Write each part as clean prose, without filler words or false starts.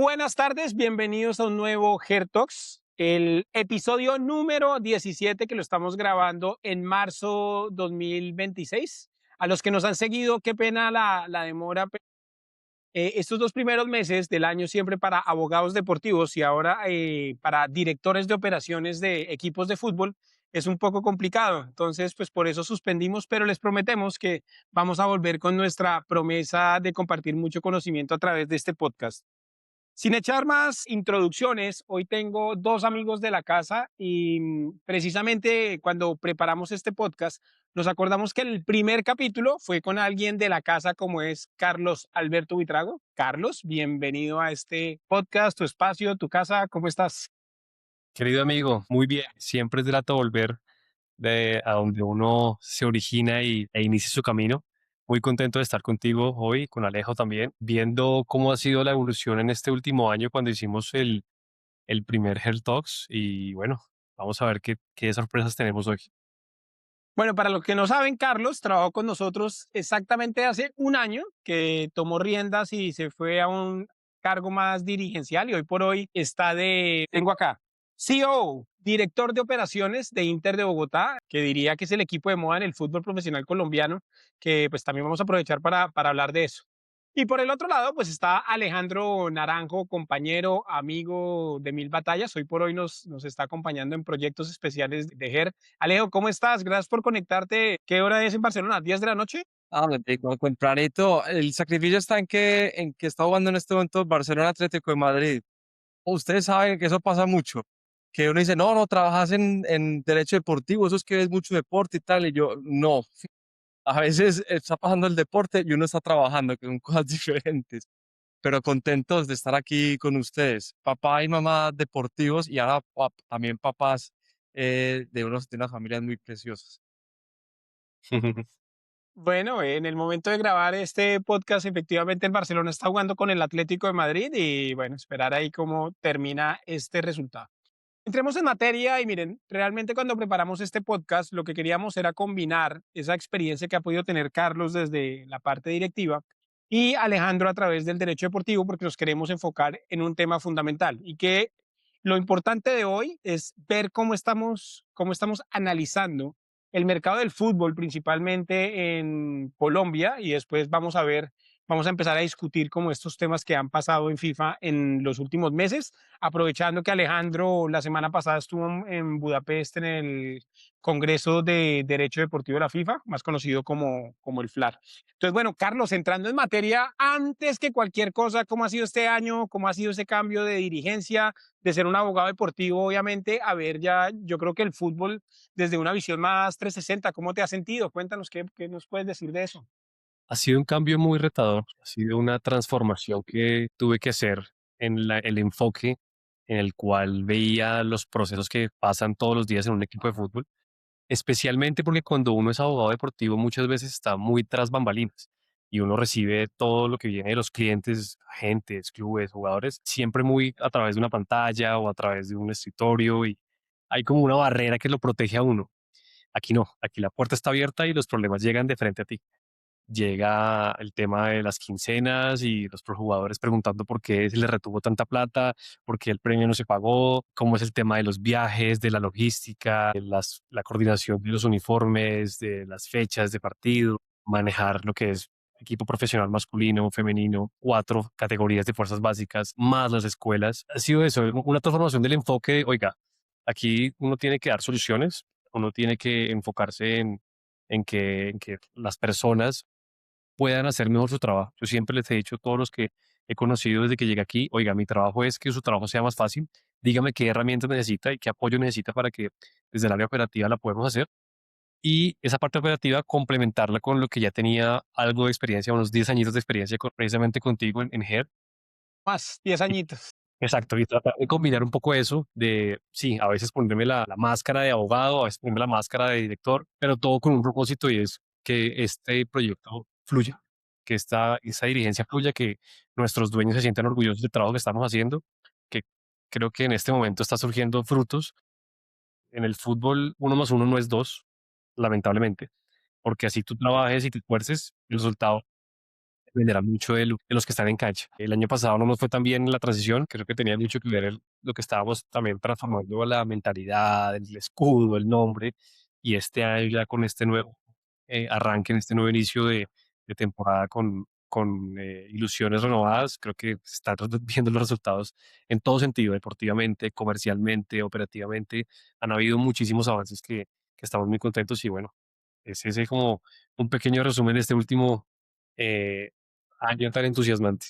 Buenas tardes, bienvenidos a un nuevo Hair Talks, el episodio número 17 que lo estamos grabando en marzo 2026. A los que nos han seguido, qué pena la demora. Estos dos primeros meses del año siempre para abogados deportivos y ahora para directores de operaciones de equipos de fútbol es un poco complicado. Entonces, pues por eso suspendimos, pero les prometemos que vamos a volver con nuestra promesa de compartir mucho conocimiento a través de este podcast. Sin echar más introducciones, hoy tengo dos amigos de la casa y precisamente cuando preparamos este podcast nos acordamos que el primer capítulo fue con alguien de la casa como es Carlos Alberto Buitrago. Carlos, bienvenido a este podcast, tu espacio, tu casa, ¿cómo estás? Querido amigo, muy bien. Siempre es grato volver de a donde uno se origina e inicia su camino. Muy contento de estar contigo hoy, con Alejo también, viendo cómo ha sido la evolución en este último año cuando hicimos el primer Health Talks. Y bueno, vamos a ver qué sorpresas tenemos hoy. Bueno, para los que no saben, Carlos trabajó con nosotros exactamente hace un año que tomó riendas y se fue a un cargo más dirigencial y hoy por hoy está tengo acá, CEO, director de operaciones de Inter de Bogotá, que diría que es el equipo de moda en el fútbol profesional colombiano, que pues también vamos a aprovechar para hablar de eso. Y por el otro lado, pues está Alejandro Naranjo, compañero, amigo de Mil Batallas. Hoy por hoy nos está acompañando en proyectos especiales de GER. Alejo, ¿cómo estás? Gracias por conectarte. ¿Qué hora es en Barcelona? ¿10 de la noche? Me digo, tempranito. El sacrificio está en que está jugando en este momento Barcelona Atlético de Madrid. Ustedes saben que eso pasa mucho. Que uno dice, no, no, trabajas en derecho deportivo, eso es que ves mucho deporte y tal. Y yo, no. A veces está pasando el deporte y uno está trabajando, que son cosas diferentes. Pero contentos de estar aquí con ustedes. Papá y mamá deportivos y ahora también papás de unas familias muy preciosas. Bueno, en el momento de grabar este podcast, efectivamente el Barcelona está jugando con el Atlético de Madrid y bueno, esperar ahí cómo termina este resultado. Entremos en materia y miren, realmente cuando preparamos este podcast, lo que queríamos era combinar esa experiencia que ha podido tener Carlos desde la parte directiva y Alejandro a través del derecho deportivo, porque nos queremos enfocar en un tema fundamental y que lo importante de hoy es ver cómo estamos analizando el mercado del fútbol, principalmente en Colombia, y después vamos a empezar a discutir como estos temas que han pasado en FIFA en los últimos meses, aprovechando que Alejandro la semana pasada estuvo en Budapest en el Congreso de Derecho Deportivo de la FIFA, más conocido como el FLAR. Entonces, bueno, Carlos, entrando en materia, antes que cualquier cosa, ¿cómo ha sido este año? ¿Cómo ha sido ese cambio de dirigencia, de ser un abogado deportivo, obviamente, a ver ya, yo creo que el fútbol desde una visión más 360, ¿cómo te has sentido? Cuéntanos qué nos puedes decir de eso. Ha sido un cambio muy retador, ha sido una transformación que tuve que hacer en el enfoque en el cual veía los procesos que pasan todos los días en un equipo de fútbol, especialmente porque cuando uno es abogado deportivo muchas veces está muy tras bambalinas y uno recibe todo lo que viene de los clientes, agentes, clubes, jugadores, siempre muy a través de una pantalla o a través de un escritorio y hay como una barrera que lo protege a uno. Aquí no, aquí la puerta está abierta y los problemas llegan de frente a ti. Llega el tema de las quincenas y los jugadores preguntando por qué se les retuvo tanta plata, por qué el premio no se pagó, cómo es el tema de los viajes, de la logística, de la coordinación de los uniformes, de las fechas de partido, manejar lo que es equipo profesional masculino, femenino, 4 categorías de fuerzas básicas, más las escuelas. Ha sido eso, una transformación del enfoque de, oiga, aquí uno tiene que dar soluciones, uno tiene que enfocarse en que las personas puedan hacer mejor su trabajo. Yo siempre les he dicho a todos los que he conocido desde que llegué aquí, oiga, mi trabajo es que su trabajo sea más fácil, dígame qué herramientas necesita y qué apoyo necesita para que desde el área operativa la podemos hacer. Y esa parte operativa complementarla con lo que ya tenía algo de experiencia, unos 10 añitos de experiencia precisamente contigo en HER. Más, 10 Y- añitos. Exacto, y tratar de combinar un poco eso de, sí, a veces ponerme la máscara de abogado, a veces ponerme la máscara de director, pero todo con un propósito y es que este proyecto fluya, que esa dirigencia fluya, que nuestros dueños se sientan orgullosos del trabajo que estamos haciendo, que creo que en este momento está surgiendo frutos. En el fútbol, 1 más 1 no es 2, lamentablemente, porque así tú trabajes y te esfuerces, el resultado dependerá mucho de los que están en cancha. El año pasado no nos fue tan bien en la transición, creo que tenía mucho que ver lo que estábamos también transformando la mentalidad, el escudo, el nombre, y este año ya con este nuevo arranque, en este nuevo inicio de temporada con ilusiones renovadas, creo que se están viendo los resultados en todo sentido, deportivamente, comercialmente, operativamente. Han habido muchísimos avances que estamos muy contentos y bueno, ese es como un pequeño resumen de este último eh, año tan entusiasmante.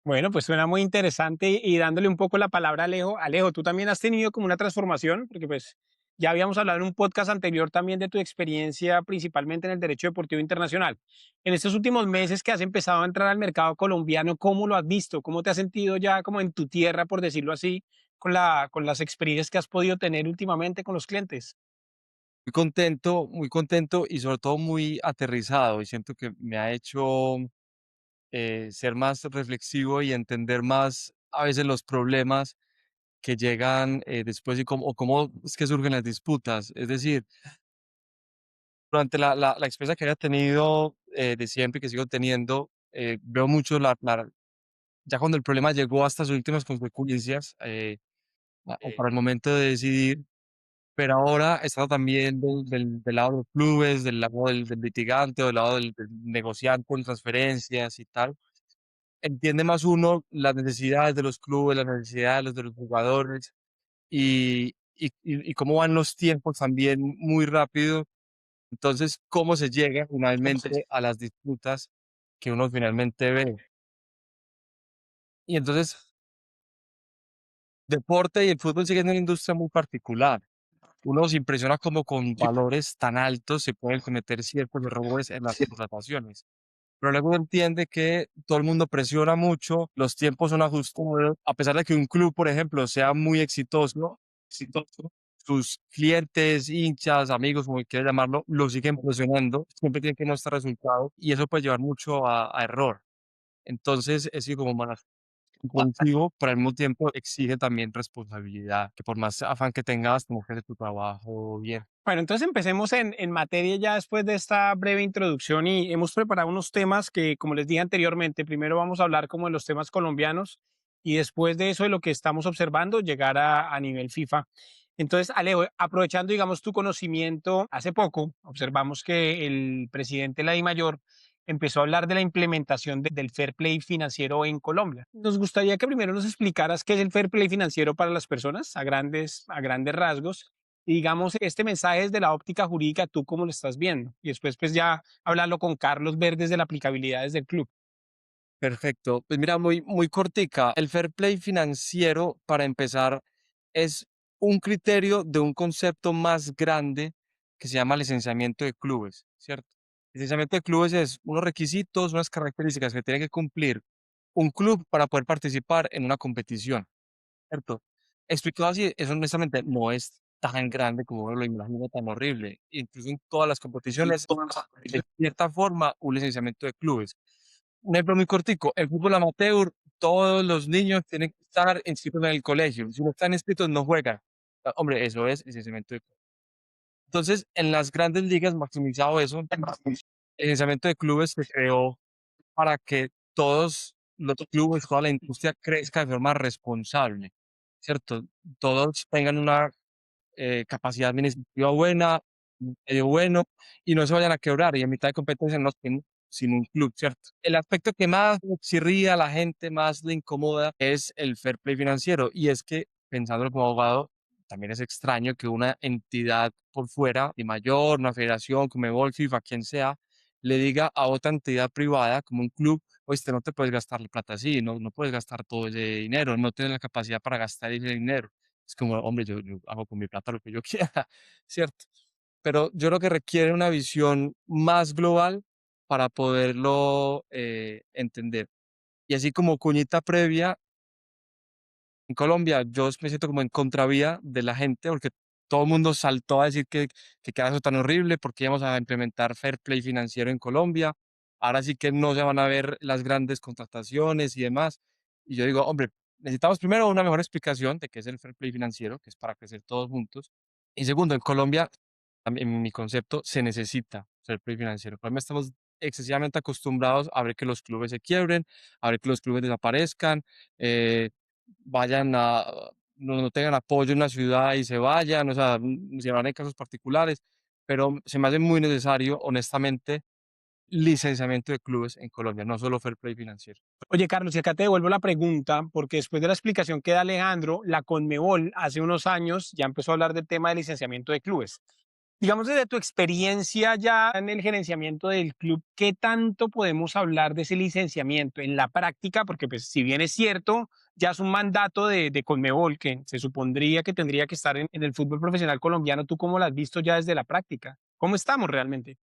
Bueno, pues suena muy interesante y dándole un poco la palabra a Alejo. Alejo, tú también has tenido como una transformación, porque pues ya habíamos hablado en un podcast anterior también de tu experiencia principalmente en el derecho deportivo internacional. En estos últimos meses que has empezado a entrar al mercado colombiano, ¿cómo lo has visto? ¿Cómo te has sentido ya como en tu tierra, por decirlo así, con las experiencias que has podido tener últimamente con los clientes? Muy contento y sobre todo muy aterrizado. Y siento que me ha hecho ser más reflexivo y entender más a veces los problemas que llegan después y cómo, o cómo es que surgen las disputas. Es decir, durante la experiencia que había tenido de siempre y que sigo teniendo, veo mucho ya cuando el problema llegó hasta sus últimas consecuencias, o para el momento de decidir, pero ahora estando también del lado de los clubes, del lado del litigante o del lado del negociante en transferencias y tal, entiende más uno las necesidades de los clubes, las necesidades de los jugadores y cómo van los tiempos también muy rápido. Entonces, cómo se llega finalmente a las disputas que uno finalmente ve. Y entonces, deporte y el fútbol siguen siendo una industria muy particular. Uno se impresiona como con valores tan altos se pueden cometer ciertos errores en las contrataciones. Pero luego uno entiende que todo el mundo presiona mucho, los tiempos son ajustados, a pesar de que un club, por ejemplo, sea muy exitoso, sus clientes, hinchas, amigos, como quieras llamarlo, lo siguen presionando, siempre tienen que mostrar resultados y eso puede llevar mucho a error. Entonces, es como más impulsivo, pero al mismo tiempo exige también responsabilidad, que por más afán que tengas, tienes que hacer tu trabajo bien. Bueno, entonces empecemos en materia ya después de esta breve introducción y hemos preparado unos temas que, como les dije anteriormente, primero vamos a hablar como de los temas colombianos y después de eso de lo que estamos observando, llegar a nivel FIFA. Entonces, Alejo, aprovechando, digamos, tu conocimiento, hace poco observamos que el presidente la Mayor empezó a hablar de la implementación del fair play financiero en Colombia. Nos gustaría que primero nos explicaras qué es el fair play financiero para las personas a grandes rasgos y digamos, este mensaje desde la óptica jurídica, ¿tú cómo lo estás viendo? Y después, pues ya hablarlo con Carlos Verdes de la aplicabilidad desde el club. Perfecto. Pues mira, muy cortica. El fair play financiero, para empezar, es un criterio de un concepto más grande que se llama licenciamiento de clubes, ¿cierto? Licenciamiento de clubes es unos requisitos, unas características que tiene que cumplir un club para poder participar en una competición, ¿cierto? Explicado así, eso honestamente no es tan grande como uno lo imagina, tan horrible. Incluso en todas las competiciones, de cierta forma, un licenciamiento de clubes. Un ejemplo muy cortico, el fútbol amateur, todos los niños tienen que estar inscritos en el colegio. Si no están inscritos, no juegan. Hombre, eso es licenciamiento de clubes. Entonces, en las grandes ligas, maximizado eso, el licenciamiento de clubes se creó para que todos los clubes, toda la industria crezca de forma responsable, ¿cierto? Todos tengan una capacidad administrativa buena, un medio bueno, y no se vayan a quebrar y en mitad de competencia no estén sin un club, ¿cierto? El aspecto que más chirría a la gente, más le incomoda, es el fair play financiero. Y es que, pensándolo como abogado, también es extraño que una entidad por fuera, de mayor, una federación, como FIFA, quien sea, le diga a otra entidad privada, como un club, oye, no te puedes gastar la plata así, no puedes gastar todo ese dinero, no tienes la capacidad para gastar ese dinero. Es como, hombre, yo hago con mi plata lo que yo quiera, ¿cierto? Pero yo creo que requiere una visión más global para poderlo entender. Y así como cuñita previa, en Colombia yo me siento como en contravía de la gente porque todo el mundo saltó a decir que queda eso tan horrible porque íbamos a implementar fair play financiero en Colombia. Ahora sí que no se van a ver las grandes contrataciones y demás. Y yo digo, hombre, necesitamos primero una mejor explicación de qué es el fair play financiero, que es para crecer todos juntos. Y segundo, en Colombia, en mi concepto, se necesita fair play financiero. En Colombia estamos excesivamente acostumbrados a ver que los clubes se quiebren, a ver que los clubes desaparezcan, eh, vayan a, no tengan apoyo en la ciudad y se vayan, o sea, se van en casos particulares, pero se me hace muy necesario, honestamente, licenciamiento de clubes en Colombia, no solo fair play financiero. Oye, Carlos, y acá te devuelvo la pregunta, porque después de la explicación que da Alejandro, la Conmebol hace unos años ya empezó a hablar del tema de licenciamiento de clubes. Digamos, desde tu experiencia ya en el gerenciamiento del club, ¿qué tanto podemos hablar de ese licenciamiento en la práctica? Porque, pues, si bien es cierto, ya es un mandato de Conmebol que se supondría que tendría que estar en el fútbol profesional colombiano, ¿tú cómo lo has visto ya desde la práctica? ¿Cómo estamos realmente?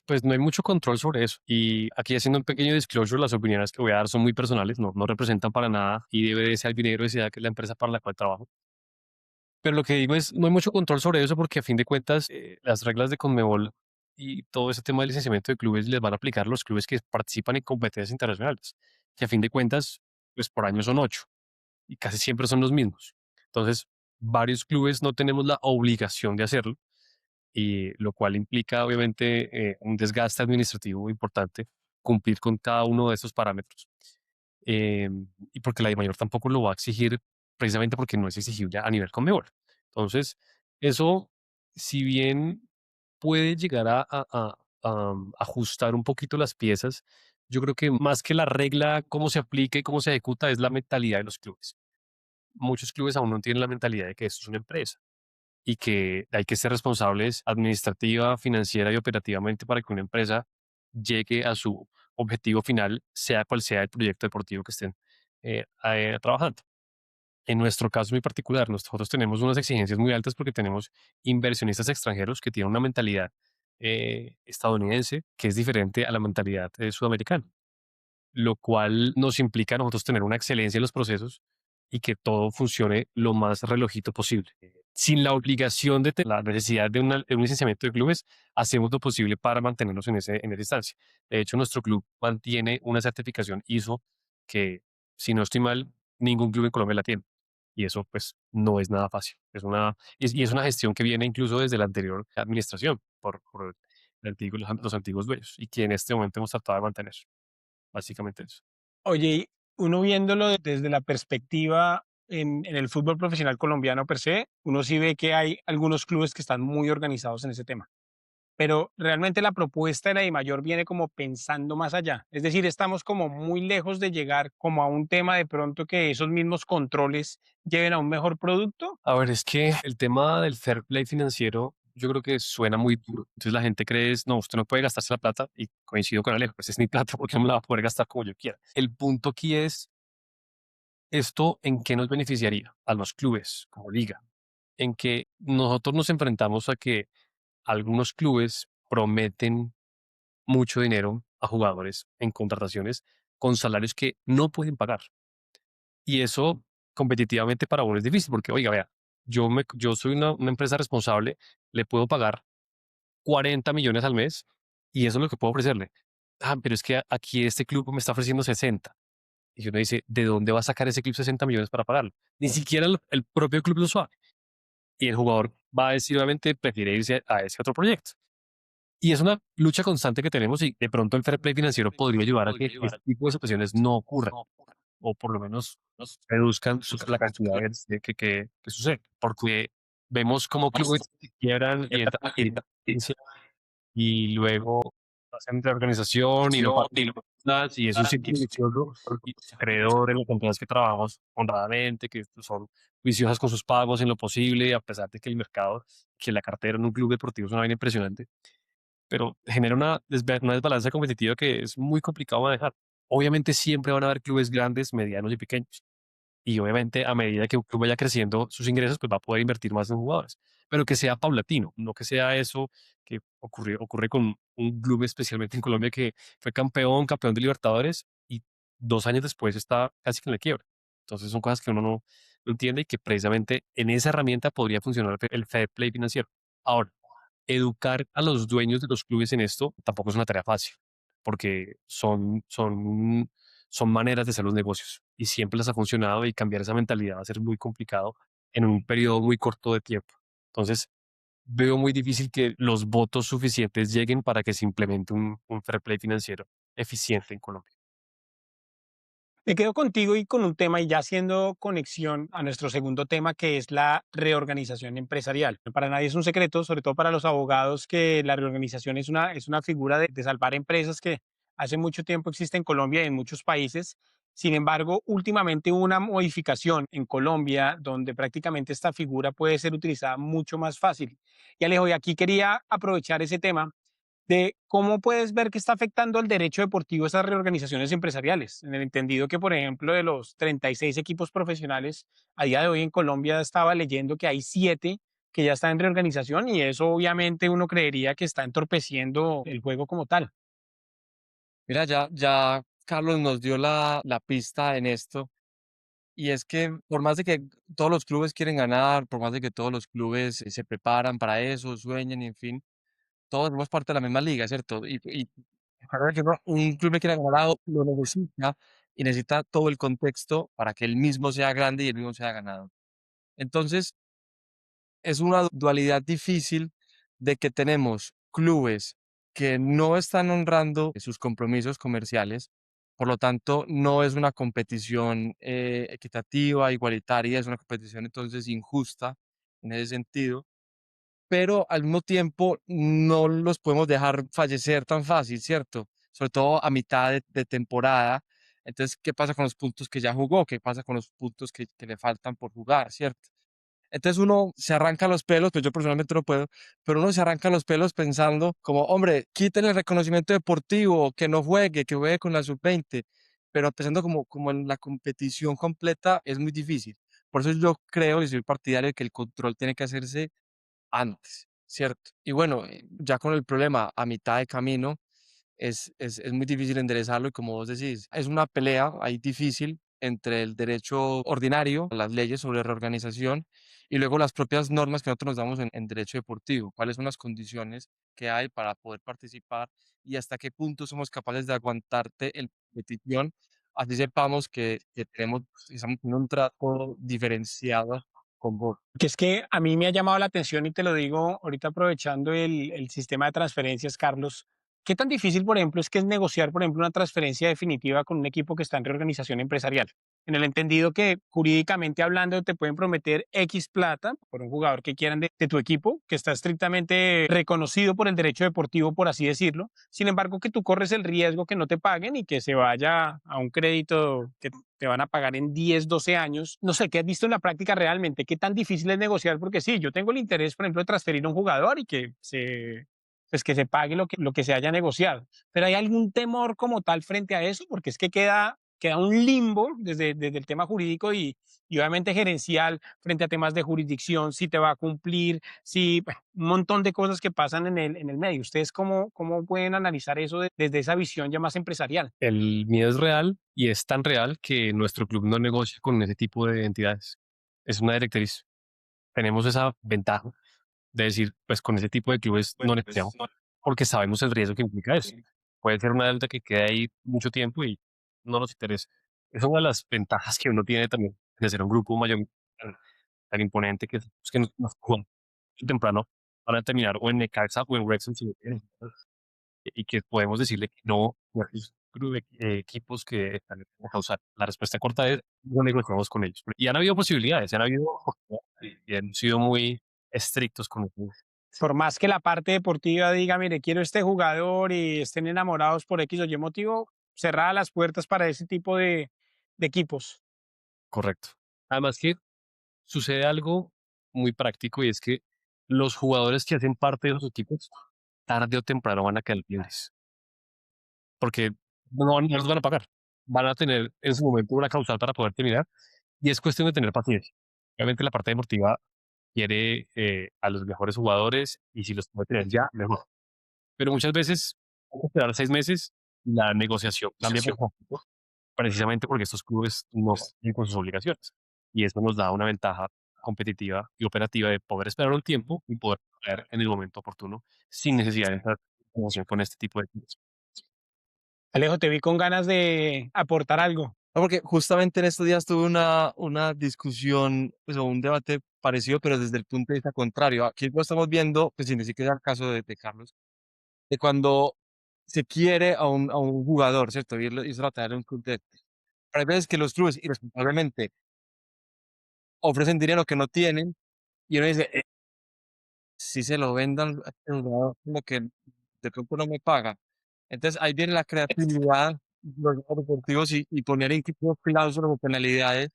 Pues no hay mucho control sobre eso. Y aquí haciendo un pequeño disclosure, las opiniones que voy a dar son muy personales, no representan para nada IDBS Albinegro S.A., que es la empresa para la cual trabajo. Pero lo que digo es, no hay mucho control sobre eso porque a fin de cuentas las reglas de Conmebol y todo ese tema de licenciamiento de clubes les van a aplicar los clubes que participan en competencias internacionales, que a fin de cuentas, pues por año son 8 y casi siempre son los mismos. Entonces, varios clubes no tenemos la obligación de hacerlo y lo cual implica obviamente un desgaste administrativo importante cumplir con cada uno de esos parámetros. Y porque la DIMAYOR tampoco lo va a exigir precisamente porque no es exigible a nivel Conmebol. Entonces, eso, si bien puede llegar a ajustar un poquito las piezas, yo creo que más que la regla, cómo se aplica y cómo se ejecuta, es la mentalidad de los clubes. Muchos clubes aún no tienen la mentalidad de que esto es una empresa y que hay que ser responsables administrativa, financiera y operativamente para que una empresa llegue a su objetivo final, sea cual sea el proyecto deportivo que estén trabajando. En nuestro caso muy particular, nosotros tenemos unas exigencias muy altas porque tenemos inversionistas extranjeros que tienen una mentalidad estadounidense que es diferente a la mentalidad sudamericana, lo cual nos implica a nosotros tener una excelencia en los procesos y que todo funcione lo más relojito posible. Sin la obligación de tener la necesidad de un licenciamiento de clubes, hacemos lo posible para mantenernos en esa instancia. De hecho, nuestro club mantiene una certificación ISO que, si no estoy mal, ningún club en Colombia la tiene. Y eso, pues, no es nada fácil. Y es una gestión que viene incluso desde la anterior administración, por los antiguos dueños, y que en este momento hemos tratado de mantener. Básicamente eso. Oye, y uno viéndolo desde la perspectiva en el fútbol profesional colombiano per se, uno sí ve que hay algunos clubes que están muy organizados en ese tema. Pero realmente la propuesta de la DIMAYOR viene como pensando más allá. Es decir, estamos como muy lejos de llegar como a un tema de pronto que esos mismos controles lleven a un mejor producto. A ver, es que el tema del fair play financiero, yo creo que suena muy duro. Entonces la gente cree, no, usted no puede gastarse la plata y coincido con Alejo, pues es mi plata porque no me la va a poder gastar como yo quiera. El punto aquí es, ¿esto en qué nos beneficiaría a los clubes como liga? En que nosotros nos enfrentamos a que algunos clubes prometen mucho dinero a jugadores en contrataciones con salarios que no pueden pagar. Y eso competitivamente para uno es difícil porque, oiga, vea, yo soy una empresa responsable, le puedo pagar 40 millones al mes y eso es lo que puedo ofrecerle. Ah, pero es que aquí este club me está ofreciendo 60. Y uno dice, ¿de dónde va a sacar ese club 60 millones para pagarlo? Ni siquiera el propio club lo sabe. Y el jugador va a decir, obviamente, prefiere irse a ese otro proyecto. Y es una lucha constante que tenemos y de pronto el fair play financiero podría ayudar a que este tipo de situaciones no ocurran o por lo menos reduzcan la cantidad que sucede. Porque vemos como clubes que quiebran y entran en competencia y luego hacen reorganización y no pagan las, y es un círculo vicioso y los acreedores, las empresas que trabajamos honradamente, que son juiciosas con sus pagos en lo posible, a pesar de que el mercado, que la cartera en un club deportivo es una vaina impresionante, pero genera una desbalanza competitiva que es muy complicado manejar. Obviamente siempre van a haber clubes grandes, medianos y pequeños. Y obviamente a medida que un club vaya creciendo sus ingresos, pues va a poder invertir más en jugadores. Pero que sea paulatino, no que sea eso que ocurre con un club especialmente en Colombia que fue campeón de Libertadores y 2 años después está casi que en la quiebra. Entonces son cosas que uno no entiende y que precisamente en esa herramienta podría funcionar el fair play financiero. Ahora, educar a los dueños de los clubes en esto tampoco es una tarea fácil, porque son maneras de hacer los negocios y siempre les ha funcionado y cambiar esa mentalidad va a ser muy complicado en un periodo muy corto de tiempo. Entonces, veo muy difícil que los votos suficientes lleguen para que se implemente un fair play financiero eficiente en Colombia. Me quedo contigo y con un tema y ya haciendo conexión a nuestro segundo tema, que es la reorganización empresarial. Para nadie es un secreto, sobre todo para los abogados, que la reorganización es una figura de salvar empresas que hace mucho tiempo existe en Colombia y en muchos países. Sin embargo, últimamente hubo una modificación en Colombia donde prácticamente esta figura puede ser utilizada mucho más fácil. Y Alejo, y aquí quería aprovechar ese tema de cómo puedes ver que está afectando al derecho deportivo esas reorganizaciones empresariales, en el entendido que, por ejemplo, de los 36 equipos profesionales, a día de hoy en Colombia estaba leyendo que hay 7 que ya están en reorganización y eso obviamente uno creería que está entorpeciendo el juego como tal. Mira, ya Carlos nos dio la pista en esto, y es que por más de que todos los clubes quieren ganar, por más de que todos los clubes se preparan para eso, sueñan y en fin, todos somos parte de la misma liga, ¿cierto? Y cada vez que un club le quiera ganar algo, lo necesita y necesita todo el contexto para que el mismo sea grande y el mismo sea ganador. Entonces, es una dualidad difícil de que tenemos clubes que no están honrando sus compromisos comerciales, por lo tanto, no es una competición equitativa, igualitaria, es una competición entonces injusta en ese sentido, pero al mismo tiempo no los podemos dejar fallecer tan fácil, ¿cierto? Sobre todo a mitad de temporada. Entonces, ¿qué pasa con los puntos que ya jugó? ¿Qué pasa con los puntos que le faltan por jugar, ¿cierto? Entonces uno se arranca los pelos, pues yo personalmente no puedo, pero uno se arranca los pelos pensando como, hombre, quiten el reconocimiento deportivo, que no juegue, que juegue con la sub-20, pero pensando como en la competición completa es muy difícil. Por eso yo creo y soy partidario de que el control tiene que hacerse antes, ¿cierto? Y bueno, ya con el problema a mitad de camino, es muy difícil enderezarlo y como vos decís, es una pelea ahí difícil entre el derecho ordinario, las leyes sobre reorganización y luego las propias normas que nosotros nos damos en derecho deportivo, cuáles son las condiciones que hay para poder participar y hasta qué punto somos capaces de aguantarte en competición, así sepamos que tenemos, estamos en un trato diferenciado con vos. Que es que a mí me ha llamado la atención y te lo digo ahorita aprovechando el sistema de transferencias, Carlos. ¿Qué tan difícil, por ejemplo, es que es negociar, por ejemplo, una transferencia definitiva con un equipo que está en reorganización empresarial? En el entendido que jurídicamente hablando te pueden prometer X plata por un jugador que quieran de tu equipo, que está estrictamente reconocido por el derecho deportivo, por así decirlo. Sin embargo, que tú corres el riesgo que no te paguen y que se vaya a un crédito que te van a pagar en 10, 12 años. No sé, ¿qué has visto en la práctica realmente? ¿Qué tan difícil es negociar? Porque sí, yo tengo el interés, por ejemplo, de transferir a un jugador y pues que se pague lo que se haya negociado. Pero ¿hay algún temor como tal frente a eso? Porque es que queda un limbo desde el tema jurídico y obviamente gerencial frente a temas de jurisdicción, si te va a cumplir, si bueno, un montón de cosas que pasan en el medio. ¿Ustedes cómo pueden analizar eso desde esa visión ya más empresarial? El miedo es real y es tan real que nuestro club no negocia con ese tipo de entidades. Es una directriz. Tenemos esa ventaja de decir, pues con ese tipo de clubes no negociamos porque sabemos el riesgo que implica eso. Puede ser una deuda que quede ahí mucho tiempo y no nos interesa. Es una de las ventajas que uno tiene también de ser un grupo mayor tan imponente que, es que nos jugamos temprano van a terminar o en Necaxa o en Wrexham si no quieren y que podemos decirle que no a esos equipos que están a causar. La respuesta corta es no negociamos con ellos. Y han habido posibilidades, han habido y han sido muy estrictos con eso. Por más que la parte deportiva diga, mire, quiero este jugador y estén enamorados por X o Y motivo, cerrar las puertas para ese tipo de equipos. Correcto. Además que sucede algo muy práctico y es que los jugadores que hacen parte de esos equipos tarde o temprano van a quedar libres porque no los van a pagar. Van a tener en su momento una causal para poder terminar y es cuestión de tener paciencia. Obviamente la parte deportiva quiere a los mejores jugadores y si los puede tener ya, mejor. Pero muchas veces hay que esperar 6 meses, la negociación cambia por completo, precisamente porque estos clubes no cumplen con sus obligaciones. Y eso nos da una ventaja competitiva y operativa de poder esperar un tiempo y poder traer en el momento oportuno sin necesidad de entrar en negociación con este tipo de clubes. Alejo, te vi con ganas de aportar algo. No, porque justamente en estos días tuve una discusión, pues, o un debate parecido, pero desde el punto de vista contrario. Aquí lo estamos viendo, pues sin decir que sea el caso de Carlos, de cuando se quiere a un jugador, ¿cierto? Y se lo trae a un club de... Pero hay veces que los clubes irresponsablemente ofrecen dinero que no tienen y uno dice, si se lo vendan, al jugador como que de pronto no me paga. Entonces ahí viene la creatividad de los deportivos y poner incluso cláusulas o penalidades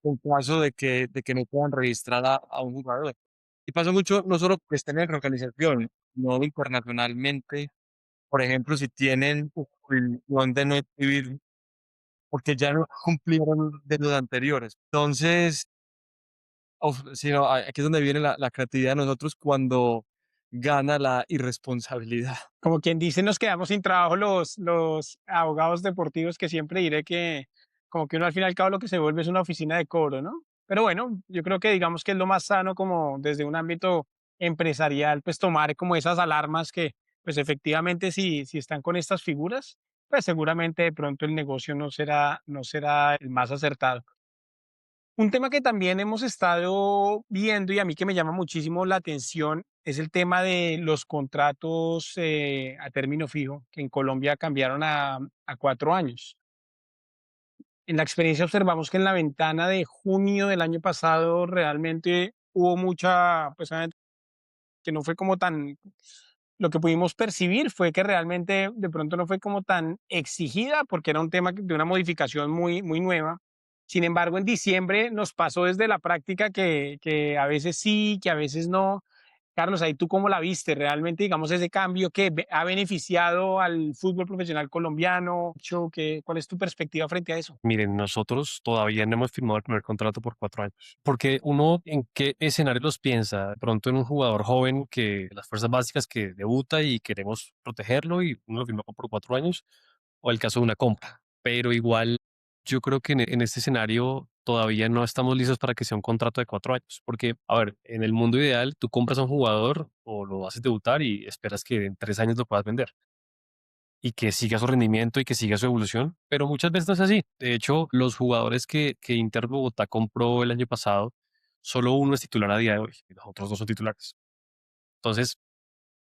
en caso de que no puedan registrar a un jugador. Y pasa mucho, no solo que estén en localización, no internacionalmente. Por ejemplo, si tienen prohibición de no exhibir, porque ya no cumplieron de los anteriores. Entonces, sí, no, aquí es donde viene la creatividad de nosotros cuando gana la irresponsabilidad. Como quien dice, nos quedamos sin trabajo los abogados deportivos, que siempre diré que como que uno al fin y al cabo lo que se vuelve es una oficina de cobro, ¿no? Pero bueno, yo creo que digamos que es lo más sano como desde un ámbito empresarial, pues tomar como esas alarmas que pues efectivamente si están con estas figuras, pues seguramente de pronto el negocio no será el más acertado. Un tema que también hemos estado viendo y a mí que me llama muchísimo la atención es el tema de los contratos a término fijo, que en Colombia cambiaron a 4 años. En la experiencia observamos que en la ventana de junio del año pasado realmente hubo mucha, pues que no fue como tan, lo que pudimos percibir fue que realmente de pronto no fue como tan exigida porque era un tema de una modificación muy nueva. Sin embargo, en diciembre nos pasó desde la práctica que a veces sí, que a veces no. Carlos, ahí tú cómo la viste realmente, digamos, ese cambio que ha beneficiado al fútbol profesional colombiano. ¿Cuál es tu perspectiva frente a eso? Miren, nosotros todavía no hemos firmado el primer contrato por 4 años, porque uno en qué escenario los piensa, de pronto en un jugador joven que las fuerzas básicas que debuta y queremos protegerlo y uno lo firma por 4 años, o el caso de una compra. Pero igual yo creo que en este escenario todavía no estamos listos para que sea un contrato de 4 años, porque, a ver, en el mundo ideal tú compras a un jugador o lo haces debutar y esperas que en 3 años lo puedas vender y que siga su rendimiento y que siga su evolución, pero muchas veces no es así. De hecho, los jugadores que Inter Bogotá compró el año pasado, solo uno es titular a día de hoy y los otros dos son titulares. Entonces,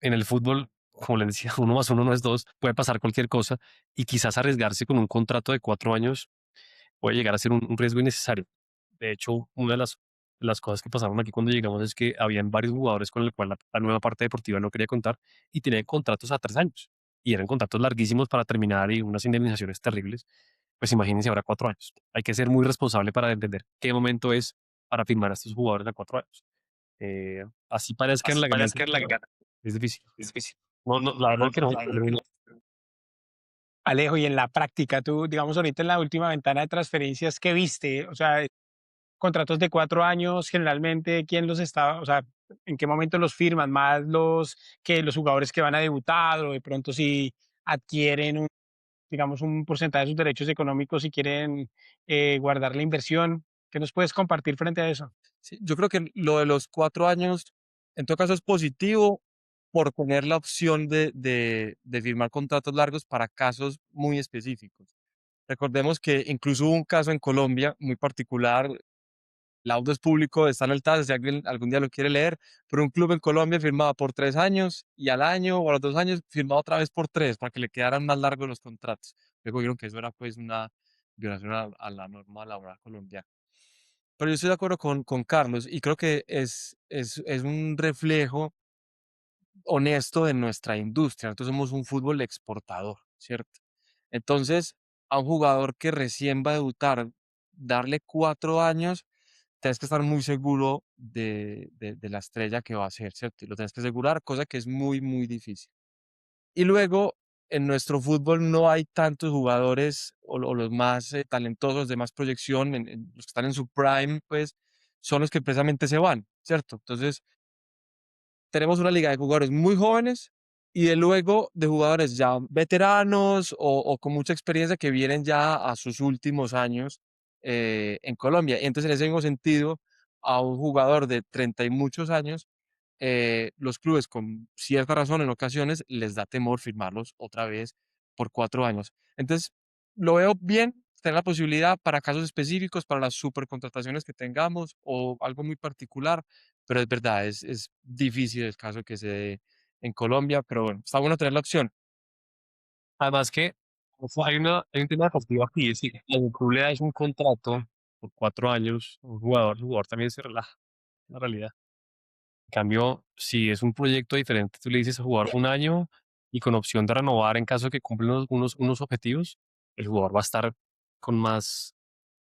en el fútbol, como les decía, uno más uno no es dos, puede pasar cualquier cosa y quizás arriesgarse con un contrato de 4 años puede llegar a ser un riesgo innecesario. De hecho, una de las cosas que pasaron aquí cuando llegamos es que habían varios jugadores con el cual la nueva parte deportiva no quería contar y tenían contratos a 3 años. Y eran contratos larguísimos para terminar y unas indemnizaciones terribles. Pues imagínense ahora 4 años. Hay que ser muy responsable para entender qué momento es para firmar a estos jugadores a 4 años. Así parezca en la ganancia, es difícil. No, no, la verdad que no. Alejo, y en la práctica, tú, digamos, ahorita en la última ventana de transferencias, ¿qué viste? O sea, contratos de 4 años, generalmente, ¿quién los está, o sea, en qué momento los firman? Más los jugadores que van a debutar, o de pronto si adquieren digamos, un porcentaje de sus derechos económicos si quieren guardar la inversión. ¿Qué nos puedes compartir frente a eso? Sí, yo creo que lo de los 4 años, en todo caso, es positivo por tener la opción de firmar contratos largos para casos muy específicos. Recordemos que incluso hubo un caso en Colombia muy particular, el audio es público, está en el TAS, si alguien algún día lo quiere leer, pero un club en Colombia firmaba por 3 años y al año o a los 2 años firmaba otra vez por tres para que le quedaran más largos los contratos. Luego vieron que eso era pues una violación a la norma laboral colombiana. Pero yo estoy de acuerdo con Carlos y creo que es un reflejo honesto de nuestra industria. Nosotros somos un fútbol exportador, ¿cierto? Entonces, a un jugador que recién va a debutar, darle 4 años, tienes que estar muy seguro de la estrella que va a ser, ¿cierto? Y lo tienes que asegurar, cosa que es muy difícil. Y luego, en nuestro fútbol no hay tantos jugadores o los más talentosos, de más proyección, los que están en su prime, pues son los que precisamente se van, ¿cierto? Entonces, tenemos una liga de jugadores muy jóvenes y de luego de jugadores ya veteranos o con mucha experiencia que vienen ya a sus últimos años en Colombia. Y entonces, en ese mismo sentido, a un jugador de 30 y muchos años, los clubes con cierta razón en ocasiones les da temor firmarlos otra vez por 4 años. Entonces, lo veo bien, tener la posibilidad para casos específicos, para las supercontrataciones que tengamos o algo muy particular, pero es verdad, es difícil el caso que se dé en Colombia, pero bueno, está bueno tener la opción. Además que hay un tema deportivo aquí, es decir, cuando tú le das un contrato por 4 años a un jugador, el jugador también se relaja, en la realidad. En cambio, si es un proyecto diferente, tú le dices al jugador 1 año y con opción de renovar en caso de que cumplan unos objetivos, el jugador va a estar con más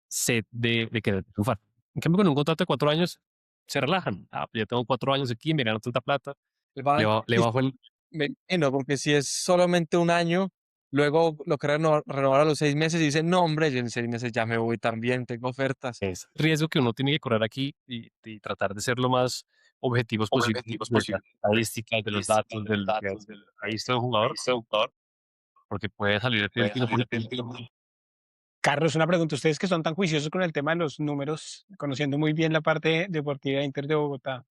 sed de querer triunfar. En cambio, con un contrato de 4 años, se relajan. Ah, pues ya tengo 4 años aquí, me gano tanta plata, Le van le bajo el... Me imagino, porque si es solamente un año, luego lo quieren renovar a los 6 meses y dicen, no, hombre, yo en 6 meses ya me voy también, tengo ofertas. Es riesgo que uno tiene que correr aquí y tratar de ser lo más objetivos posible de las estadísticas, de los datos, de lo que ahí está el jugador, porque puede salir el tiro por Carlos, una pregunta. Ustedes que son tan juiciosos con el tema de los números, conociendo muy bien la parte deportiva de Inter de Bogotá,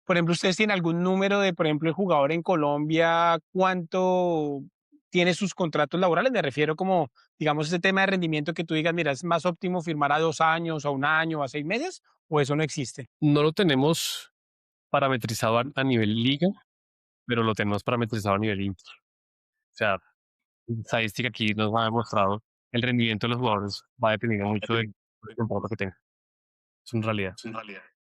por ejemplo, ¿ustedes tienen algún número de, por ejemplo, el jugador en Colombia, cuánto tiene sus contratos laborales? Me refiero como, digamos, ese tema de rendimiento que tú digas, mira, es más óptimo firmar a 2 años, a un año, a 6 meses, o eso no existe. No lo tenemos parametrizado a nivel liga, pero lo tenemos parametrizado a nivel inter. O sea, la estadística aquí nos ha demostrado el rendimiento de los jugadores va a depender mucho del contrato que tengan. Es una realidad.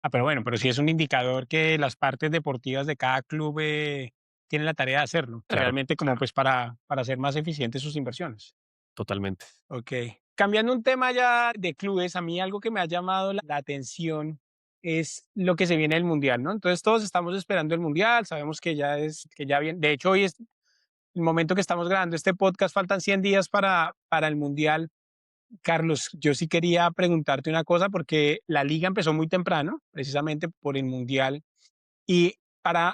Ah, pero bueno, pero sí es un indicador que las partes deportivas de cada club tienen la tarea de hacerlo, Claro, realmente como pues para hacer más eficientes sus inversiones. totalmente. Ok. Cambiando un tema ya de clubes, a mí algo que me ha llamado la atención es lo que se viene del Mundial, ¿no? Entonces todos estamos esperando el Mundial, sabemos que ya viene, de hecho hoy es el momento que estamos grabando este podcast, faltan 100 días para el Mundial. Carlos, yo sí quería preguntarte una cosa porque la liga empezó muy temprano, precisamente por el Mundial, y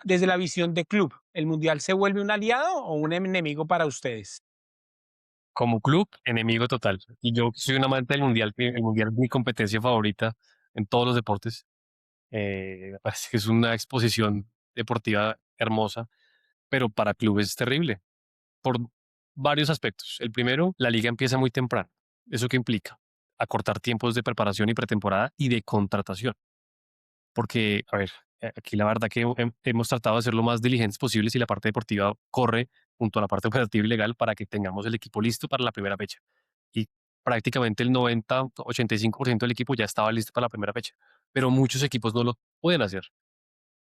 desde la visión de club, ¿el Mundial se vuelve un aliado o un enemigo para ustedes? Como club, enemigo total. Y yo soy un amante del mundial, que el mundial es mi competencia favorita en todos los deportes. Me parece que es una exposición deportiva hermosa, pero para clubes es terrible por varios aspectos. El primero, la liga empieza muy temprano. ¿Eso qué implica? Acortar tiempos de preparación y pretemporada y de contratación. Porque, a ver, aquí la verdad que hemos tratado de ser lo más diligentes posibles y la parte deportiva corre junto a la parte operativa y legal para que tengamos el equipo listo para la primera fecha. Y prácticamente el 85% del equipo ya estaba listo para la primera fecha, pero muchos equipos no lo pueden hacer.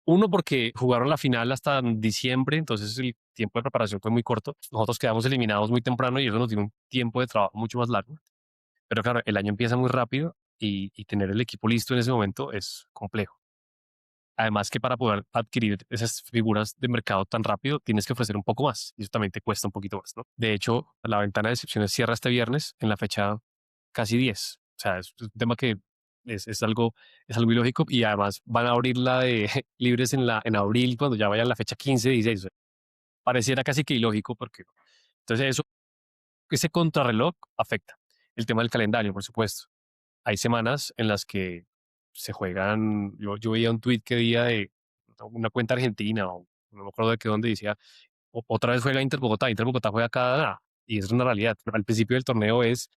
Uno, porque jugaron la final hasta diciembre, entonces el tiempo de preparación fue muy corto. Nosotros quedamos eliminados muy temprano y eso nos dio un tiempo de trabajo mucho más largo. Pero claro, el año empieza muy rápido y tener el equipo listo en ese momento es complejo. Además que para poder adquirir esas figuras de mercado tan rápido, tienes que ofrecer un poco más y eso también te cuesta un poquito más, ¿no? De hecho, la ventana de excepciones cierra este viernes en la fecha casi 10. O sea, es un tema que es algo ilógico y además van a abrir la de libres en abril cuando ya vaya la fecha 15, 16. Pareciera casi que ilógico porque entonces ese contrarreloj afecta el tema del calendario, por supuesto. Hay semanas en las que se juegan, yo veía un tweet que día de una cuenta argentina o no me acuerdo de qué dónde decía, Otra vez juega Inter Bogotá juega cada nada", y es una realidad. Al principio del torneo es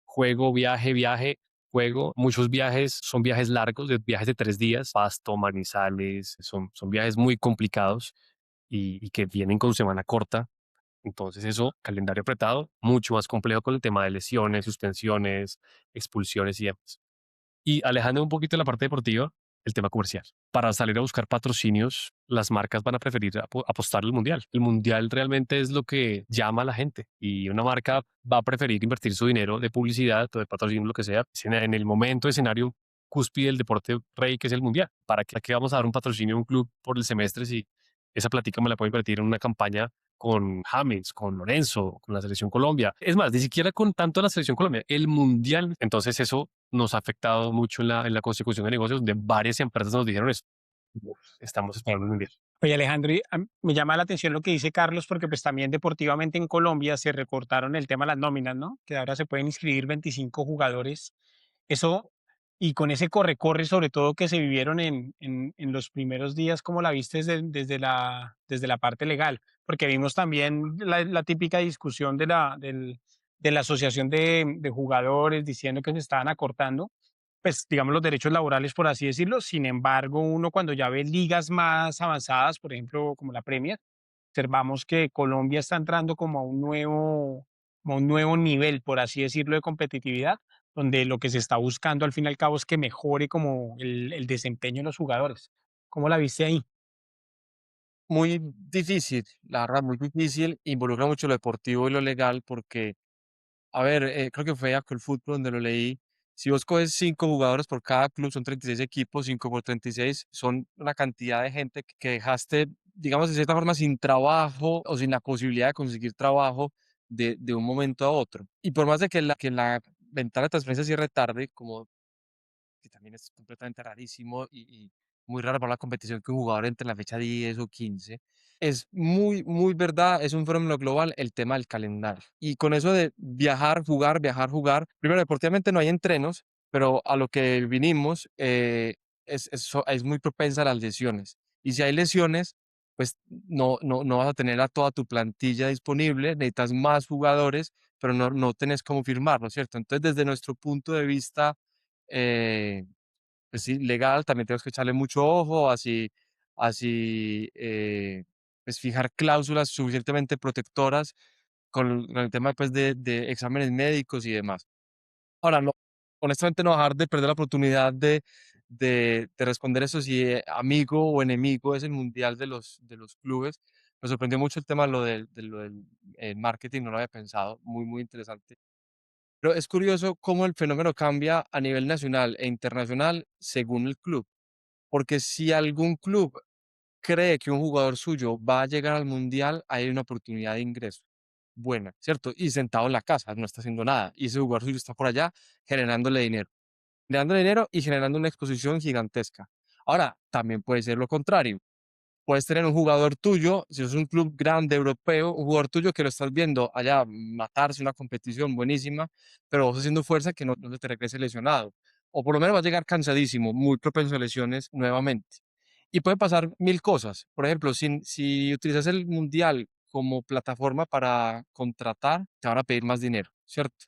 juego, viaje, viaje, juego. Muchos viajes son viajes largos, de viajes de 3 días, Pasto, Manizales, son viajes muy complicados y que vienen con semana corta. Entonces eso, calendario apretado, mucho más complejo con el tema de lesiones, suspensiones, expulsiones y demás. Y alejando un poquito de la parte deportiva, el tema comercial. Para salir a buscar patrocinios, las marcas van a preferir apostar al mundial. El mundial realmente es lo que llama a la gente y una marca va a preferir invertir su dinero de publicidad o de patrocinio, lo que sea, en el momento, escenario cúspide del deporte rey que es el mundial. ¿Para qué vamos a dar un patrocinio a un club por el semestre si esa platica me la puedo invertir en una campaña con James, con Lorenzo, con la selección Colombia? Es más, ni siquiera con tanto la selección Colombia, el mundial. Entonces eso nos ha afectado mucho en la consecución de negocios, donde varias empresas nos dijeron eso. Estamos esperando el mundial. Oye, Alejandro, y me llama la atención lo que dice Carlos, porque pues también deportivamente en Colombia se recortaron el tema de las nóminas, ¿no? Que ahora se pueden inscribir 25 jugadores. Eso, y con ese corre-corre, sobre todo que se vivieron en los primeros días, ¿cómo la viste desde la parte legal? Porque vimos también la típica discusión de la asociación de jugadores diciendo que se estaban acortando, pues, digamos, los derechos laborales, por así decirlo. Sin embargo, uno cuando ya ve ligas más avanzadas, por ejemplo, como la Premier, observamos que Colombia está entrando como a un nuevo nivel, por así decirlo, de competitividad, donde lo que se está buscando al fin y al cabo es que mejore como el desempeño de los jugadores. ¿Cómo la viste ahí? Muy difícil, la verdad, muy difícil. Involucra mucho lo deportivo y lo legal porque, a ver, creo que fue Fútbol donde lo leí. Si vos coges 5 jugadores por cada club, son 36 equipos, 5 por 36, son una cantidad de gente que dejaste, digamos, de cierta forma sin trabajo o sin la posibilidad de conseguir trabajo de un momento a otro. Y por más de que la ventana de transferencia cierre tarde, como que también es completamente rarísimo y muy raro para la competición que un jugador entre la fecha 10 o 15. Es muy, muy verdad, es un fenómeno global el tema del calendario. Y con eso de viajar, jugar, primero deportivamente no hay entrenos, pero a lo que vinimos es muy propensa a las lesiones. Y si hay lesiones, pues no vas a tener a toda tu plantilla disponible, necesitas más jugadores, pero no tenés cómo firmarlo, ¿cierto? Entonces, desde nuestro punto de vista, eh, pues sí, legal, también tenemos que echarle mucho ojo, pues fijar cláusulas suficientemente protectoras con el tema pues de exámenes médicos y demás. Ahora, no, honestamente no dejar de perder la oportunidad de responder eso si amigo o enemigo es el mundial de los clubes. Me sorprendió mucho el tema de lo del marketing, no lo había pensado, muy, muy interesante. Pero es curioso cómo el fenómeno cambia a nivel nacional e internacional según el club, porque si algún club cree que un jugador suyo va a llegar al mundial, hay una oportunidad de ingreso buena, ¿cierto? Y sentado en la casa, no está haciendo nada, y ese jugador suyo está por allá generándole dinero y generando una exposición gigantesca. Ahora, también puede ser lo contrario. Puedes tener un jugador tuyo, si es un club grande europeo, un jugador tuyo que lo estás viendo allá matarse una competición buenísima, pero vos haciendo fuerza que no se te regrese lesionado. O por lo menos va a llegar cansadísimo, muy propenso a lesiones nuevamente. Y puede pasar mil cosas. Por ejemplo, si utilizas el mundial como plataforma para contratar, te van a pedir más dinero, ¿cierto?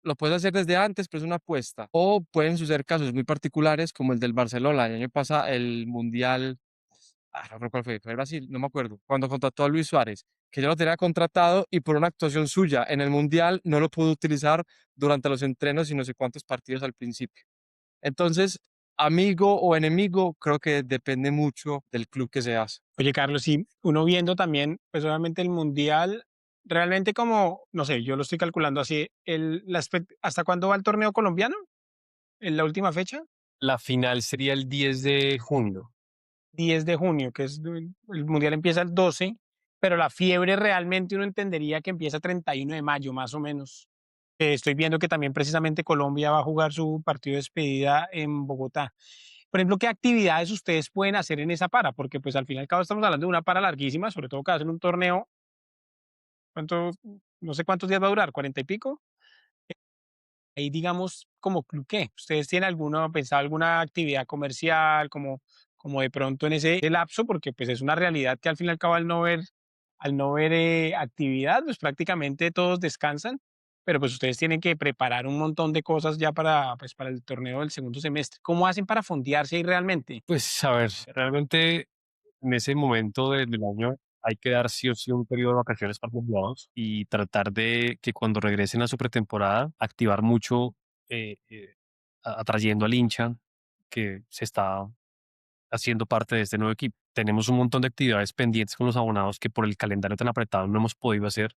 Lo puedes hacer desde antes, pero es una apuesta. O pueden suceder casos muy particulares, como el del Barcelona. El año pasado, el mundial no recuerdo cuál fue Brasil, no me acuerdo, cuando contrató a Luis Suárez, que ya lo tenía contratado y por una actuación suya en el Mundial no lo pudo utilizar durante los entrenos y no sé cuántos partidos al principio. Entonces, amigo o enemigo, creo que depende mucho del club que seas. Oye, Carlos, y uno viendo también, pues obviamente el mundial, realmente como, no sé, yo lo estoy calculando así, ¿hasta cuándo va el torneo colombiano? ¿En la última fecha? La final sería el 10 de junio. 10 de junio, que es, el mundial empieza el 12, pero la fiebre realmente uno entendería que empieza 31 de mayo, más o menos. Estoy viendo que también precisamente Colombia va a jugar su partido de despedida en Bogotá. Por ejemplo, ¿qué actividades ustedes pueden hacer en esa para? Porque pues al fin y al cabo estamos hablando de una para larguísima, sobre todo que hacen un torneo, ¿cuánto? No sé cuántos días va a durar, 40 y pico. Ahí digamos, como club, ¿qué? ¿Ustedes tienen pensado alguna actividad comercial, como de pronto en ese lapso? Porque pues es una realidad que al fin y al cabo al no ver actividad, pues prácticamente todos descansan, pero pues ustedes tienen que preparar un montón de cosas ya para el torneo del segundo semestre. ¿Cómo hacen para fondearse ahí realmente? Pues a ver, realmente en ese momento del año hay que dar sí o sí un periodo de vacaciones para los jugadores y tratar de que cuando regresen a su pretemporada, activar mucho, atrayendo al hincha que se está haciendo parte de este nuevo equipo. Tenemos un montón de actividades pendientes con los abonados que por el calendario tan apretado no hemos podido hacer,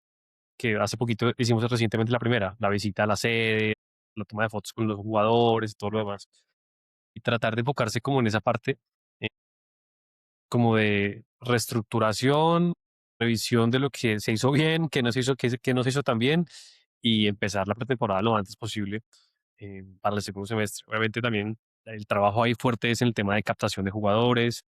que hace poquito hicimos recientemente la primera, la visita a la sede, la toma de fotos con los jugadores y todo lo demás. Y tratar de enfocarse como en esa parte, eh, como de reestructuración, revisión de lo que se hizo bien, que no se hizo, que no se hizo tan bien, y empezar la pretemporada lo antes posible para el segundo semestre. Obviamente también el trabajo ahí fuerte es en el tema de captación de jugadores,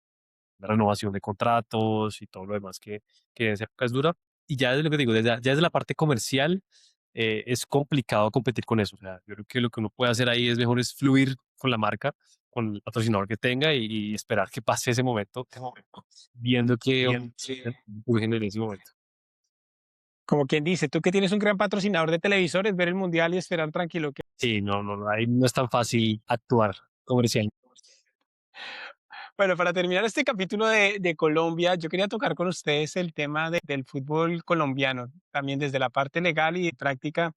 la renovación de contratos y todo lo demás que en esa época es dura. Y ya desde lo que digo, ya desde la parte comercial es complicado competir con eso. O sea, yo creo que lo que uno puede hacer ahí es mejor es fluir con la marca, con el patrocinador que tenga y esperar que pase ese momento, viendo que surgen en ese momento. Como quien dice, tú que tienes un gran patrocinador de televisores, ver el mundial y esperar tranquilo. Sí, ahí no es tan fácil actuar comercial. Bueno, para terminar este capítulo de Colombia, yo quería tocar con ustedes el tema del fútbol colombiano, también desde la parte legal y de práctica.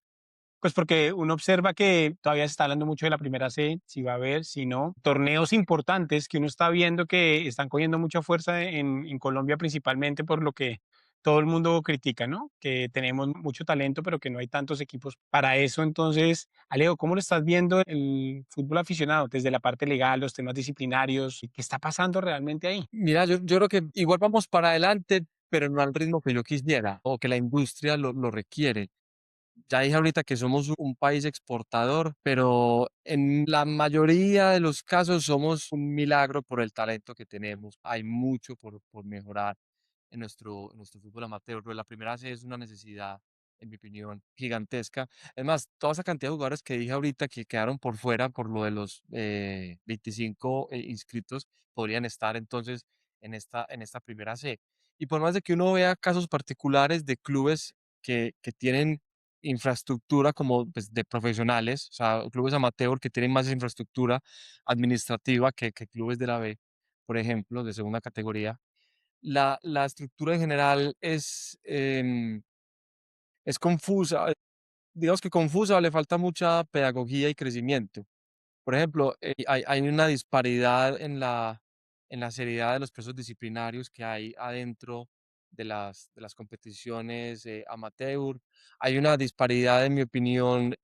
Pues porque uno observa que todavía se está hablando mucho de la primera C, si va a haber, si no. Torneos importantes que uno está viendo que están cogiendo mucha fuerza en Colombia principalmente por lo que todo el mundo critica, ¿no? Que tenemos mucho talento, pero que no hay tantos equipos para eso. Entonces, Alejo, ¿cómo lo estás viendo el fútbol aficionado desde la parte legal, los temas disciplinarios? ¿Qué está pasando realmente ahí? Mira, yo creo que igual vamos para adelante, pero no al ritmo que yo quisiera o que la industria lo requiere. Ya dije ahorita que somos un país exportador, pero en la mayoría de los casos somos un milagro por el talento que tenemos. Hay mucho por mejorar en nuestro fútbol amateur, pero la primera C es una necesidad, en mi opinión, gigantesca. Es más, toda esa cantidad de jugadores que dije ahorita que quedaron por fuera por lo de los 25 inscritos, podrían estar entonces en esta primera C. Y por más de que uno vea casos particulares de clubes que tienen infraestructura como pues, de profesionales, o sea, clubes amateur que tienen más infraestructura administrativa que clubes de la B, por ejemplo, de segunda categoría. La estructura en general es confusa, digamos que confusa, le falta mucha pedagogía y crecimiento. Por ejemplo, hay una disparidad en la seriedad de los procesos disciplinarios que hay adentro de las competiciones amateur. Hay una disparidad, en mi opinión,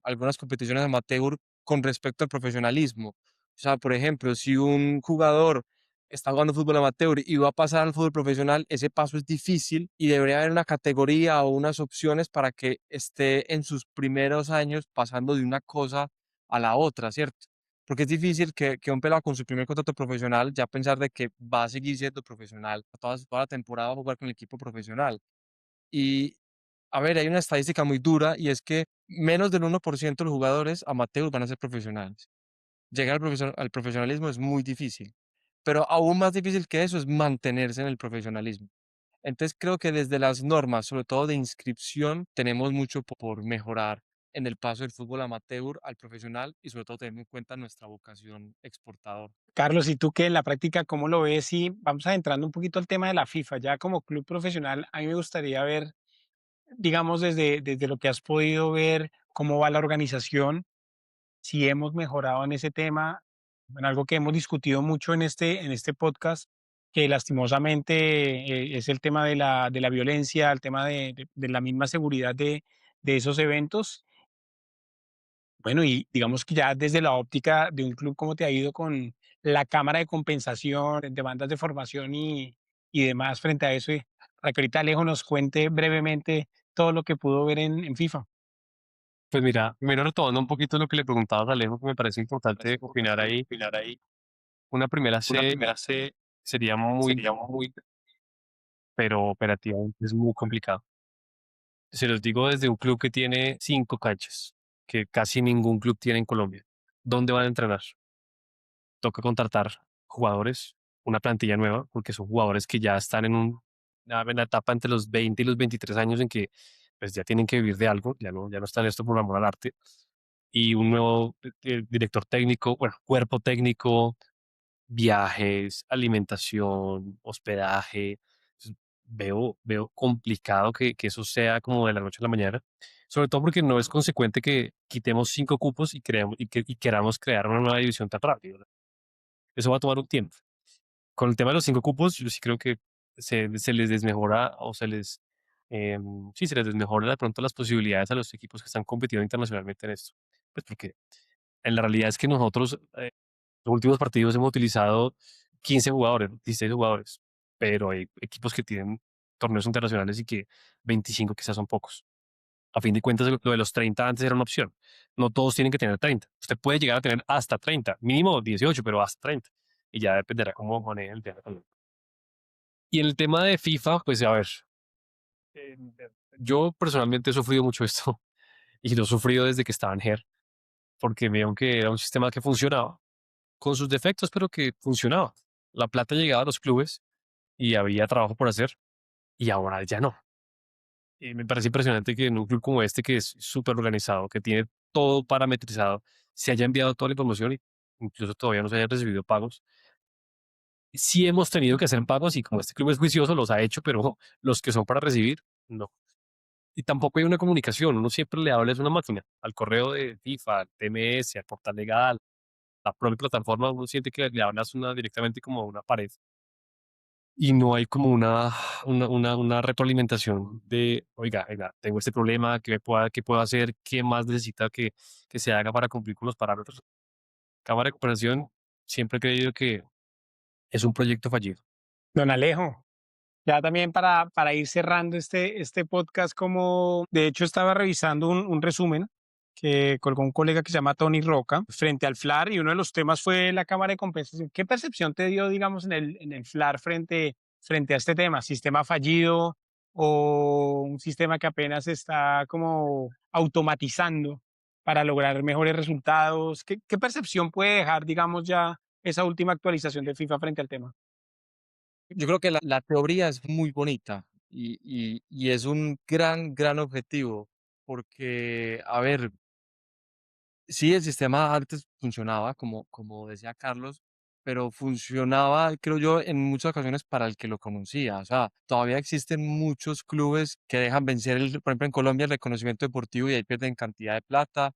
algunas competiciones amateur con respecto al profesionalismo. O sea, por ejemplo, si un jugador está jugando fútbol amateur y va a pasar al fútbol profesional, ese paso es difícil y debería haber una categoría o unas opciones para que esté en sus primeros años pasando de una cosa a la otra, ¿cierto? Porque es difícil que un pelado con su primer contrato profesional ya pensar de que va a seguir siendo profesional, toda la temporada va a jugar con el equipo profesional. Y, a ver, hay una estadística muy dura y es que menos del 1% de los jugadores amateurs van a ser profesionales. Llegar al profesionalismo es muy difícil, pero aún más difícil que eso es mantenerse en el profesionalismo. Entonces creo que desde las normas, sobre todo de inscripción, tenemos mucho por mejorar en el paso del fútbol amateur al profesional y sobre todo teniendo en cuenta nuestra vocación exportadora. Carlos, ¿y tú qué en la práctica cómo lo ves? Y vamos adentrando un poquito al tema de la FIFA, ya como club profesional, a mí me gustaría ver, digamos, desde lo que has podido ver, cómo va la organización, si hemos mejorado en ese tema, bueno, algo que hemos discutido mucho en este podcast, que lastimosamente es el tema de la violencia, el tema de la misma seguridad de esos eventos. Bueno, y digamos que ya desde la óptica de un club, ¿cómo te ha ido con la cámara de compensación, demandas de formación y demás frente a eso? Y para que ahorita Alejo nos cuente brevemente todo lo que pudo ver en FIFA. Pues mira, primero retomando un poquito lo que le preguntabas a Alejo, que me parece importante opinar ahí. Una primera C sería muy, pero operativamente es muy complicado. Se los digo desde un club que tiene 5 canchas, que casi ningún club tiene en Colombia. ¿Dónde van a entrenar? Toca contratar jugadores, una plantilla nueva, porque son jugadores que ya están en la etapa entre los 20 y los 23 años en que pues ya tienen que vivir de algo, ya no están en esto por amor al arte. Y un nuevo director técnico, bueno, cuerpo técnico, viajes, alimentación, hospedaje. Entonces, veo complicado que eso sea como de la noche a la mañana, sobre todo porque no es consecuente que quitemos 5 cupos y queramos crear una nueva división tan rápido. Eso va a tomar un tiempo. Con el tema de los 5 cupos, yo sí creo que se les desmejora o sí, se les desmejora de pronto las posibilidades a los equipos que están compitiendo internacionalmente en esto. Pues porque en la realidad es que nosotros, los últimos partidos hemos utilizado 15 jugadores, 16 jugadores, pero hay equipos que tienen torneos internacionales y que 25 quizás son pocos. A fin de cuentas, lo de los 30 antes era una opción. No todos tienen que tener 30. Usted puede llegar a tener hasta 30, mínimo 18, pero hasta 30. Y ya dependerá cómo maneje el tema también. Y en el tema de FIFA, pues a ver, eh, yo personalmente he sufrido mucho esto y lo he sufrido desde que estaba en GER, porque veo que era un sistema que funcionaba, con sus defectos, pero que funcionaba. La plata llegaba a los clubes y había trabajo por hacer y ahora ya no. Y me parece impresionante que en un club como este, que es súper organizado, que tiene todo parametrizado, se haya enviado toda la información y incluso todavía no se hayan recibido pagos. Sí hemos tenido que hacer pagos y como este club es juicioso, los ha hecho, pero los que son para recibir, no. Y tampoco hay una comunicación, uno siempre le habla es una máquina, al correo de FIFA, al TMS, al portal legal, la propia plataforma, uno siente que le hablas directamente como a una pared y no hay como una retroalimentación de, oiga, tengo este problema, qué puedo hacer? ¿Qué más necesita que se haga para cumplir con los parámetros? Cámara de Cooperación, siempre he creído que es un proyecto fallido. Don Alejo. Ya también para ir cerrando este podcast, como de hecho estaba revisando un resumen que colgó un colega que se llama Tony Roca frente al FLAR y uno de los temas fue la cámara de compensación. ¿Qué percepción te dio, digamos, en el FLAR frente a este tema? ¿Sistema fallido o un sistema que apenas se está como automatizando para lograr mejores resultados? ¿Qué percepción puede dejar, digamos, ya esa última actualización de FIFA frente al tema? Yo creo que la teoría es muy bonita y es un gran objetivo, porque, a ver, sí, el sistema antes funcionaba, como decía Carlos, pero funcionaba, creo yo, en muchas ocasiones para el que lo conocía. O sea, todavía existen muchos clubes que dejan vencer, por ejemplo, en Colombia, el reconocimiento deportivo y ahí pierden cantidad de plata.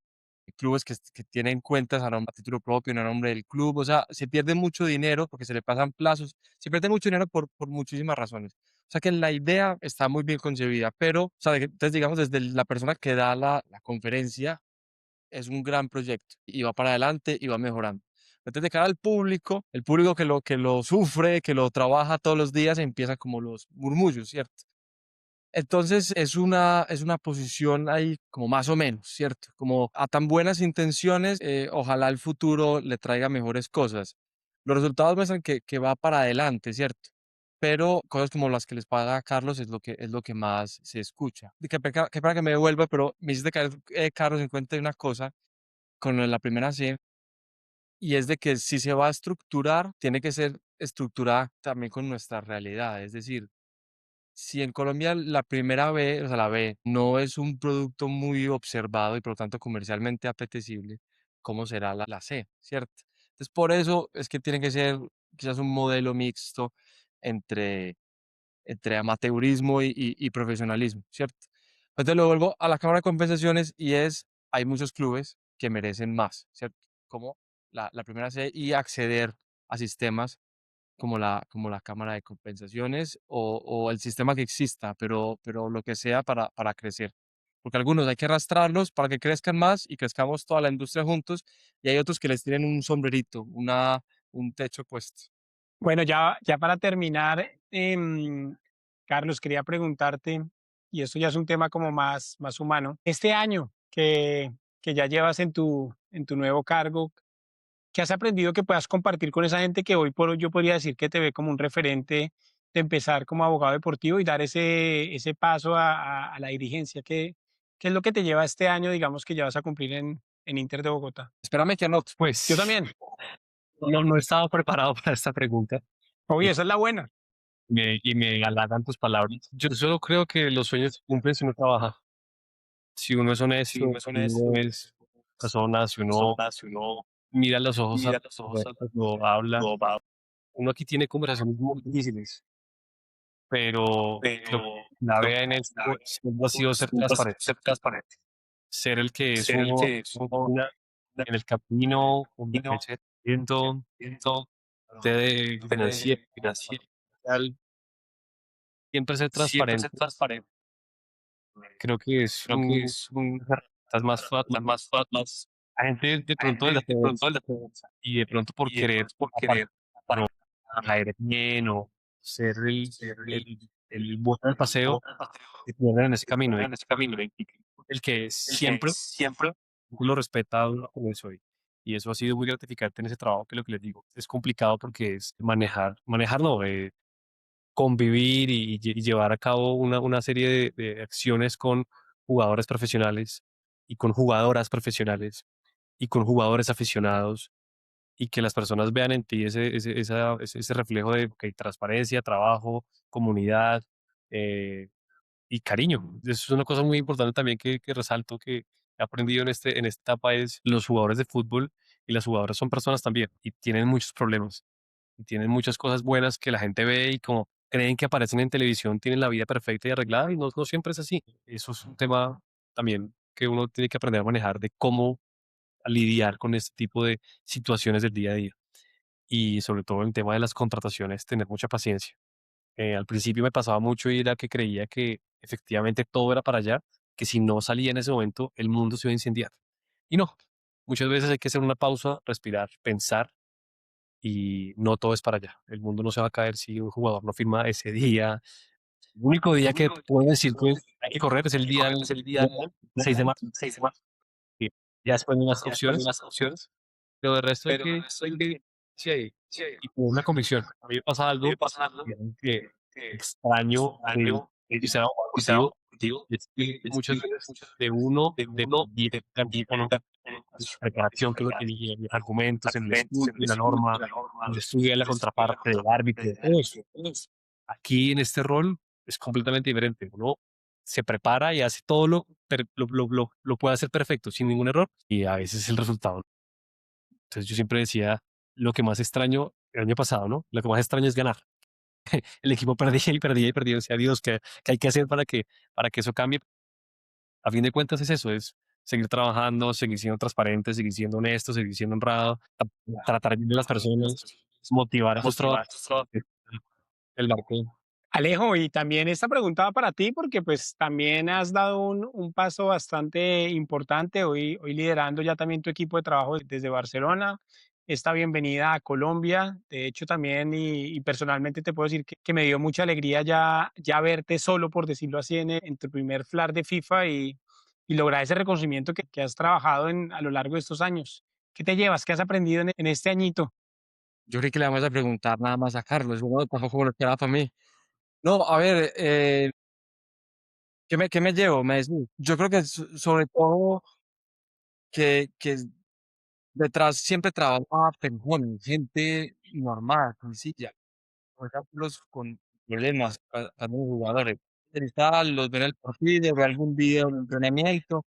Clubes que tienen cuentas a título propio, no a nombre del club. O sea, se pierde mucho dinero porque se le pasan plazos. Se pierde mucho dinero por muchísimas razones. O sea que la idea está muy bien concebida, pero, o sea, entonces, digamos, desde la persona que da la conferencia, es un gran proyecto y va para adelante y va mejorando. Entonces, de cara al público, el público que lo sufre, que lo trabaja todos los días, empieza como los murmullos, ¿cierto? Entonces, es una posición ahí como más o menos, ¿cierto? Como a tan buenas intenciones, ojalá el futuro le traiga mejores cosas. Los resultados muestran que va para adelante, ¿cierto? Pero cosas como las que les paga Carlos es lo que más se escucha. Y que para que me devuelva, pero me hiciste caer, Carlos, en cuenta de una cosa con lo de la primera C, y es de que si se va a estructurar, tiene que ser estructurada también con nuestra realidad. Es decir, si en Colombia la primera B, o sea, la B, no es un producto muy observado y por lo tanto comercialmente apetecible, ¿cómo será la C, cierto? Entonces, por eso es que tiene que ser quizás un modelo mixto entre amateurismo y profesionalismo, ¿cierto? Entonces lo vuelvo a la Cámara de Compensaciones y hay muchos clubes que merecen más, ¿cierto? Como la primera C y acceder a sistemas como la Cámara de Compensaciones o el sistema que exista, pero lo que sea para crecer. Porque algunos hay que arrastrarlos para que crezcan más y crezcamos toda la industria juntos, y hay otros que les tienen un sombrerito, un techo puesto. Bueno, ya para terminar, Carlos, quería preguntarte, y esto ya es un tema como más humano, este año que ya llevas en tu nuevo cargo, ¿qué has aprendido que puedas compartir con esa gente que hoy por hoy yo podría decir que te ve como un referente de empezar como abogado deportivo y dar ese paso a la dirigencia? ¿Qué es lo que te lleva este año, digamos, que ya vas a cumplir en Inter de Bogotá? Espérame que anoto. Yo Pues también. no estaba preparado para esta pregunta Oye, y esa es la buena. me halagan tus palabras. Yo solo creo que los sueños se cumplen si uno trabaja, si uno es honesto, si uno es persona, si uno mira a los ojos a cuando habla. Uno aquí tiene conversaciones muy difíciles, pero creo que la vea en esto siempre ha sido ser transparente, ser el que es uno en el camino, con la fecha de vencimiento, de financiero, social, siempre ser transparente. Creo que es una de las herramientas más fáciles. La gente de pronto de la y de pronto por querer aparentar o caer bien o ser el bueno del paseo, se pierden en ese camino. Y el que siempre lo respeta a uno como es hoy. Y eso ha sido muy gratificante en ese trabajo, que lo que les digo, es complicado porque es manejar no, convivir y llevar a cabo una serie de acciones con jugadores profesionales y con jugadoras profesionales y con jugadores aficionados y que las personas vean en ti ese reflejo de ok, transparencia, trabajo, comunidad, eh, y cariño. Eso es una cosa muy importante también que resalto, que he aprendido en esta etapa, es los jugadores de fútbol y las jugadoras son personas también y tienen muchos problemas y tienen muchas cosas buenas que la gente ve y como creen que aparecen en televisión, tienen la vida perfecta y arreglada y no siempre es así. Eso es un tema también que uno tiene que aprender a manejar de cómo lidiar con este tipo de situaciones del día a día. Y sobre todo en el tema de las contrataciones, tener mucha paciencia. Al principio me pasaba mucho y era que creía que efectivamente todo era para allá, que si no salía en ese momento, el mundo se iba a incendiar. Y no, muchas veces hay que hacer una pausa, respirar, pensar y no todo es para allá. El mundo no se va a caer si un jugador no firma ese día. El único día que puedo decir que hay que correr es el día del Mundial, 6 de marzo, que ya después de unas opciones, pero de resto hay que sí hay, y con una convicción. A mí me pasa algo, digamos, que extraño de ser abogado deportivo, y es que muchas veces de uno dependía con su preparación, que lo tenía, los argumentos en el estudio, en la norma, en el estudio de la contraparte, del árbitro, de todo eso. Aquí en este rol es completamente diferente. Uno se prepara y hace todo lo puede hacer perfecto, sin ningún error, y a veces el resultado. Entonces yo siempre decía, lo que más extraño el año pasado, ¿no? Lo que más extraño es ganar. El equipo perdía y perdía y perdía. Decía, Dios, ¿qué hay que hacer para que eso cambie? A fin de cuentas es eso, es seguir trabajando, seguir siendo transparente, seguir siendo honesto, seguir siendo honrado, tratar bien a las personas, motivar a sus trabajadores. El marco. Alejo, y también esta pregunta va para ti porque pues también has dado un paso bastante importante hoy liderando ya también tu equipo de trabajo desde Barcelona. Esta bienvenida a Colombia, de hecho también y personalmente te puedo decir que me dio mucha alegría ya verte solo, por decirlo así, en tu primer flar de FIFA y lograr ese reconocimiento que has trabajado a lo largo de estos años. ¿Qué te llevas? ¿Qué has aprendido en este añito? Yo creí que le vamos a preguntar nada más a Carlos, bueno, tampoco lo que era para mí. No, a ver, qué me llevo? Me decís. Yo creo que sobre todo que detrás siempre trabaja personas, gente normal, sencilla, por ejemplo, con problemas, algunos jugadores. Tal, los ven el partido, ve algún video de entrenamiento,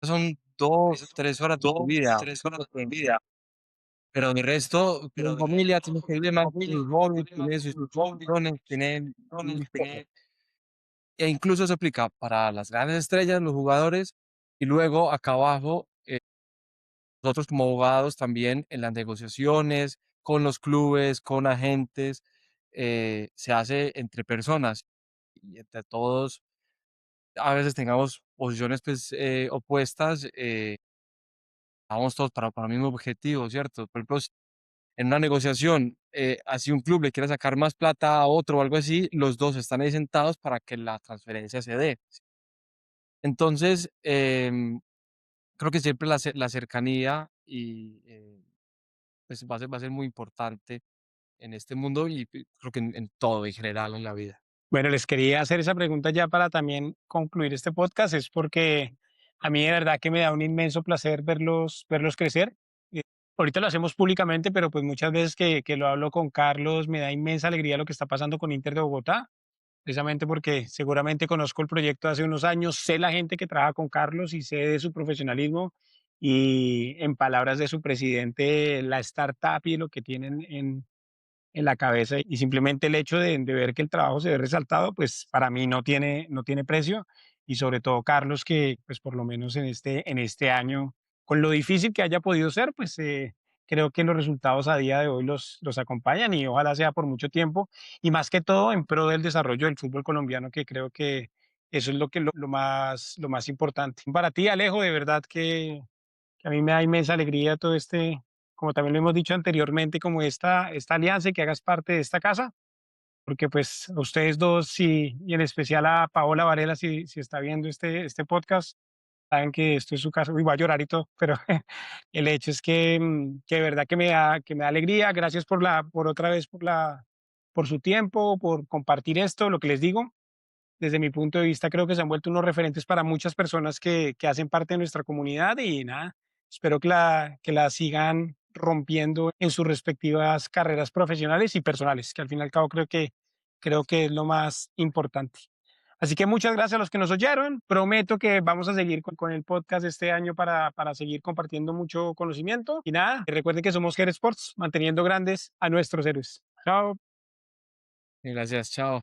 son 2, 3 horas de tu vida, pero de resto, tienen familia, tienen problemas, tienen hobbies, tienen sus pasiones, tienen mil cosas. E incluso se aplica para las grandes estrellas, los jugadores, y luego acá abajo, nosotros como abogados también en las negociaciones con los clubes, con agentes, se hace entre personas y entre todos, a veces tengamos posiciones pues, opuestas, vamos todos para el mismo objetivo, ¿cierto? Por ejemplo, en una negociación, así un club le quiere sacar más plata a otro o algo así, los dos están ahí sentados para que la transferencia se dé. Entonces, creo que siempre la cercanía y pues va a ser muy importante en este mundo y creo que en todo en general en la vida. Bueno, les quería hacer esa pregunta ya para también concluir este podcast, es porque a mí de verdad que me da un inmenso placer verlos crecer. Eh, Ahorita lo hacemos públicamente, pero pues muchas veces que lo hablo con Carlos me da inmensa alegría lo que está pasando con Inter de Bogotá, precisamente porque seguramente conozco el proyecto de hace unos años, sé la gente que trabaja con Carlos y sé de su profesionalismo y en palabras de su presidente, la startup y lo que tienen en la cabeza y simplemente el hecho de ver que el trabajo se ve resaltado, pues para mí no tiene precio y sobre todo Carlos que pues por lo menos en este año, con lo difícil que haya podido ser, pues creo que los resultados a día de hoy los acompañan y ojalá sea por mucho tiempo y más que todo en pro del desarrollo del fútbol colombiano que creo que eso es lo más importante. Para ti, Alejo, de verdad que a mí me da inmensa alegría todo como también lo hemos dicho anteriormente, como esta alianza y que hagas parte de esta casa, porque pues a ustedes dos y en especial a Paola Varela, si está viendo este podcast, saben que esto es su casa. Uy, voy a llorar y todo, pero el hecho es que de verdad que me da alegría. Gracias por otra vez por su tiempo, por compartir esto, lo que les digo desde mi punto de vista, creo que se han vuelto unos referentes para muchas personas que hacen parte de nuestra comunidad y nada, espero que la sigan rompiendo en sus respectivas carreras profesionales y personales, que al fin y al cabo creo que es lo más importante. Así que muchas gracias a los que nos oyeron. Prometo que vamos a seguir con el podcast este año para seguir compartiendo mucho conocimiento. Y nada, recuerden que somos Her Sports, manteniendo grandes a nuestros héroes. Chao. Gracias, chao.